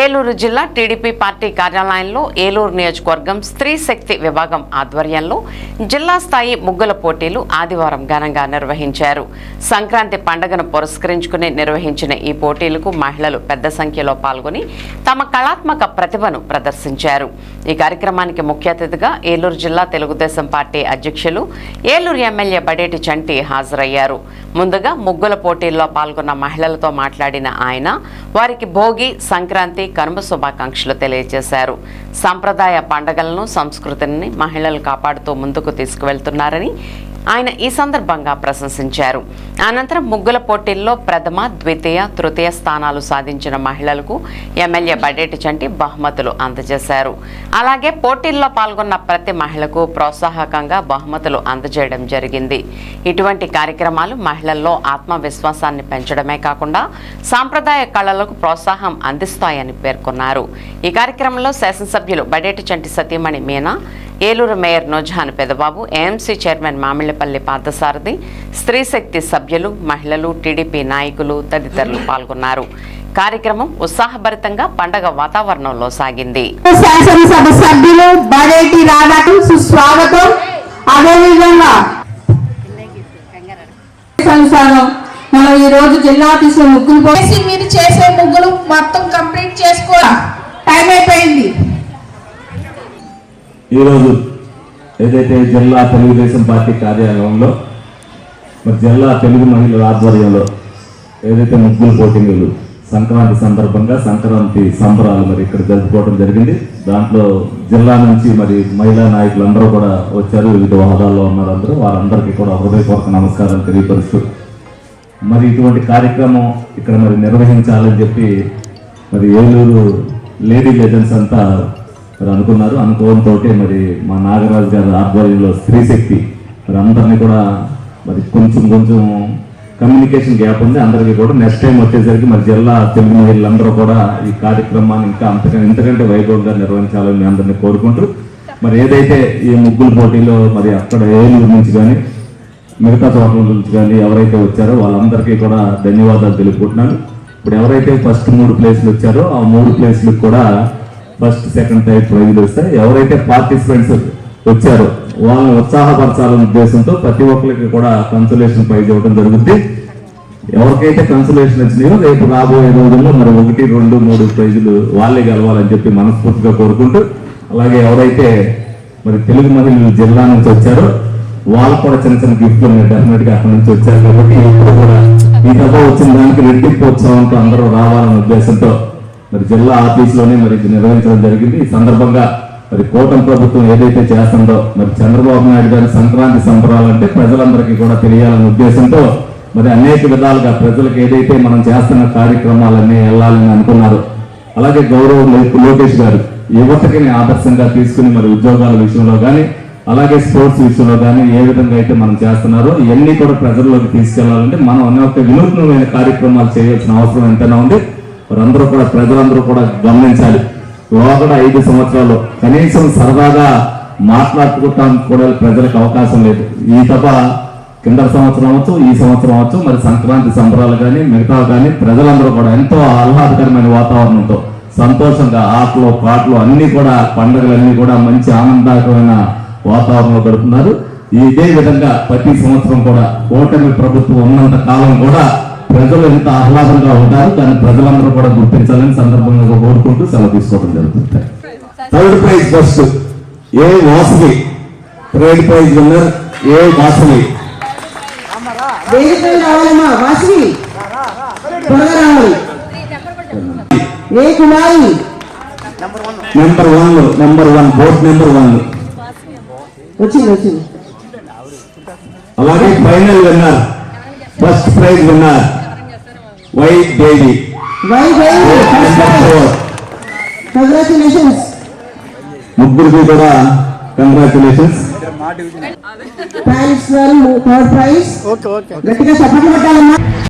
ఏలూరు జిల్లా TDP party కార్యాలయంలో ఏలూరు నియోజకవర్గం స్త్రీ శక్తి విభాగం ఆధ్వర్యంలో జిల్లా స్థాయి ముగ్గుల పోటీలు ఆదివారం ఘనంగా నిర్వహించారు. సంక్రాంతి పండుగను పురస్కరించుకుని నిర్వహించిన ఈ పోటీలకు మహిళలు పెద్ద సంఖ్యలో పాల్గొని తమ కళాత్మక ప్రతిభను ప్రదర్శించారు. ఈ కార్యక్రమానికి ముఖ్య అతిథిగా ఏలూరు జిల్లా తెలుగుదేశం పార్టీ అధ్యక్షులు ఏలూరు ఎమ్మెల్యే బడేటి చంటి హాజరయ్యారు. ముందుగా ముగ్గుల పోటీల్లో పాల్గొన్న మహిళలతో మాట్లాడిన ఆయన వారికి భోగి, సంక్రాంతి, కనుమ శుభాకాంక్షలు తెలియజేశారు. సంప్రదాయ పండుగలను, సంస్కృతిని మహిళలు కాపాడుతూ ముందుకు తీసుకువెళ్తున్నారని ఆయన ఈ సందర్భంగా ప్రశంసించారు. అనంతరం ముగ్గుల పోటీల్లో ప్రథమ, ద్వితీయ, తృతీయ స్థానాలు సాధించిన మహిళలకు ఎమ్మెల్యే బడేటి చంటి బహుమతులు అందజేశారు. అలాగే పోటీల్లో పాల్గొన్న ప్రతి మహిళకు ప్రోత్సాహకంగా బహుమతులు అందజేయడం జరిగింది. ఇటువంటి కార్యక్రమాలు మహిళల్లో ఆత్మవిశ్వాసాన్ని పెంచడమే కాకుండా సాంప్రదాయ కళలకు ప్రోత్సాహం అందిస్తాయని పేర్కొన్నారు. ఈ కార్యక్రమంలో శాసనసభ్యులు బడేటి చంటి సతీమణి Meena, Eluru mayor Noorjahan Pedababu, AMC chairman Mamillapalli Parthasarathi, Stree Shakti సభ్యులు, మహిళలు, టీడీపీ నాయకులు తదితరులు పాల్గొన్నారు. కార్యక్రమం ఉత్సాహభరితంగా పండగ వాతావరణంలో సాగింది. శాసనసభ సభ్యులు బడేటి రాధాకు సుస్వాగతం. అదేవిధంగా మనం ఈ రోజు జిల్లా ఆఫీసులో ముగ్గులు పోసి మీరు చేసే ముగ్గులు మొత్తం కంప్లీట్ చేసుకో టైం అయిపోయింది. ఈరోజు ఏదైతే జిల్లా తెలుగుదేశం పార్టీ కార్యాలయంలో మరి జిల్లా తెలుగు మహిళల ఆధ్వర్యంలో ఏదైతే ముగ్గుల పోటీలు సంక్రాంతి సందర్భంగా సంక్రాంతి సంబరాలు మరి ఇక్కడ జరుపుకోవడం జరిగింది. దాంట్లో జిల్లా నుంచి మరి మహిళా నాయకులందరూ కూడా వచ్చారు. వివిధ హోదాల్లో ఉన్నారు. అందరూ వారందరికీ కూడా హృదయపూర్వక నమస్కారం తెలియపరుస్తూ మరి ఇటువంటి కార్యక్రమం ఇక్కడ మరి నిర్వహించాలని చెప్పి మరి ఏలూరు లేడీ లెజెండ్స్ అంతా మరి అనుకున్నారు. అనుకోవడంతో మరి మా నాగరాజు గారి ఆధ్వర్యంలో స్త్రీ శక్తి మరి అందరినీ కూడా మరి కొంచెం కమ్యూనికేషన్ గ్యాప్ ఉంది. అందరికీ కూడా నెక్స్ట్ టైం వచ్చేసరికి మరి జిల్లా తెలుగు మహిళలందరూ కూడా ఈ కార్యక్రమాన్ని ఇంకా ఇంతకంటే వైభవంగా నిర్వహించాలని మీ అందరినీ కోరుకుంటూ మరి ఏదైతే ఈ ముగ్గుల పోటీలో మరి అక్కడ ఏలూరు నుంచి కానీ మిగతా చోట్ల నుంచి కానీ ఎవరైతే వచ్చారో వాళ్ళందరికీ కూడా ధన్యవాదాలు తెలుపుకుంటున్నాను. ఇప్పుడు ఎవరైతే ఫస్ట్ 3 ప్లేసులు వచ్చారో ఆ 3 ప్లేసులకు కూడా ఫస్ట్, సెకండ్, థర్డ్ ప్రైజులు వస్తాయి. ఎవరైతే పార్టిసిపెంట్స్ వచ్చారో వాళ్ళని ఉత్సాహపరచాలనే ఉద్దేశంతో ప్రతి ఒక్కరికి కూడా కన్సలేషన్ ప్రైజ్ ఇవ్వడం జరుగుతుంది. ఎవరికైతే కన్సలేషన్ వచ్చినాయో రేపు రాబోయే రోజుల్లో మరి 1, 2, 3 ప్రైజులు వాళ్ళే గెలవాలని చెప్పి మనస్ఫూర్తిగా కోరుకుంటూ, అలాగే ఎవరైతే మరి తెలుగు మహిళలు జిల్లా నుంచి వచ్చారో వాళ్ళు కూడా చిన్న గిఫ్ట్లు డెఫినెట్ గా అక్కడి నుంచి వచ్చారు. కాబట్టి ఇప్పుడు కూడా ఈ సభ వచ్చిన దానికి రెట్టింపు ఉత్సవంతో అందరూ రావాలనే ఉద్దేశంతో మరి జిల్లా ఆఫీసులోనే మరి నిర్వహించడం జరిగింది. ఈ సందర్భంగా మరి కూటమి ప్రభుత్వం ఏదైతే చేస్తుందో మరి చంద్రబాబు నాయుడు గారి సంక్రాంతి సంబరాలంటే ప్రజలందరికీ కూడా తెలియాలనే ఉద్దేశంతో మరి అనేక విధాలుగా ప్రజలకు ఏదైతే మనం చేస్తున్న కార్యక్రమాలన్నీ వెళ్ళాలని అనుకున్నారు. అలాగే గౌరవ లోకేష్ గారు యువతకి ఆదర్శంగా తీసుకుని మరి ఉద్యోగాల విషయంలో కానీ అలాగే స్పోర్ట్స్ విషయంలో కానీ ఏ విధంగా అయితే మనం చేస్తున్నారో ఇవన్నీ కూడా ప్రజల్లోకి తీసుకెళ్లాలంటే మనం అనేక వినూత్నమైన కార్యక్రమాలు చేయాల్సిన అవసరం ఎంతైనా ఉంది. వారందరూ కూడా ప్రజలందరూ కూడా గమనించాలి. లోగడ 5 సంవత్సరాలు కనీసం సరదాగా మాట్లాడుకోవటానికి కూడా ప్రజలకు అవకాశం లేదు. ఈ సభ కింద సంవత్సరం అవచ్చు, ఈ సంవత్సరం అవచ్చు, మరి సంక్రాంతి సంబరాలు కానీ మిగతా కానీ ప్రజలందరూ కూడా ఎంతో ఆహ్లాదకరమైన వాతావరణంతో సంతోషంగా ఆటలు, పాటలు అన్ని కూడా పండుగలన్నీ కూడా మంచి ఆనందకరమైన వాతావరణంలో గడుపుతున్నారు. ఇదే విధంగా ప్రతి సంవత్సరం కూడా కూటమి ప్రభుత్వం ఉన్నంత కాలం కూడా ప్రజలు ఎంత ఆహ్లాదంగా ఉంటారు. దాన్ని ప్రజలందరూ కూడా గుర్తించాలని సందర్భంగా కోరుకుంటూ సెలవు తీసుకోవడం జరుగుతుంది. Third prize first A Vasavi, third prize winner A Vasavi. A Kumari number 1 board number 1 వచ్చింది. అలాగే final winner first prize winner Y Baby. Congratulations ముగ్గురికి కూడా కంగ్రాచులేషన్స్. థర్డ్ ప్రైజ్ గట్టిగా చప్పట్లు కొట్టాలమ్మా.